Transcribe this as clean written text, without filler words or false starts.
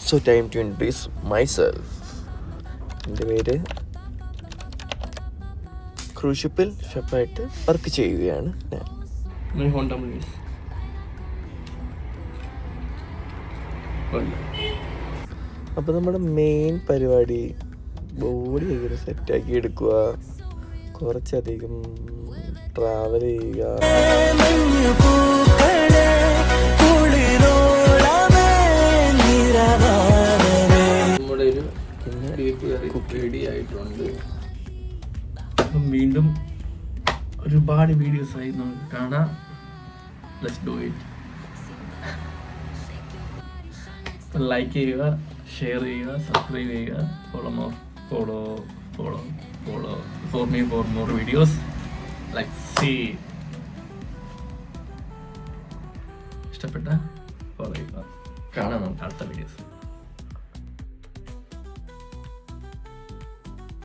So time to introduce myself. എൻ്റെ പേര് cruise ഷിപ്പിൽ ഷെഫായിട്ട് വർക്ക് ചെയ്യുകയാണ് ഞാൻ. അപ്പോൾ നമ്മുടെ മെയിൻ പരിപാടി ബോഡി എങ്ങനെ സെറ്റാക്കി എടുക്കുക, കുറച്ചധികം ട്രാവൽ ചെയ്യുക, നമ്മുടെ ഒരു കുക്ക് റെഡി ആയിട്ടുണ്ട്. വീണ്ടും ഒരുപാട് വീഡിയോസായി നമുക്ക് കാണാം. Let's do it. ലൈക്ക് ചെയ്യുക, ഷെയർ ചെയ്യുക, സബ്സ്ക്രൈബ് ചെയ്യുക, ഫോളോ ഫോർ മോർ വീഡിയോസ്. ഇഷ്ടപ്പെട്ട ഫോളോ ചെയ്യുക. കാണാം നമുക്ക് അടുത്ത വീഡിയോസ്.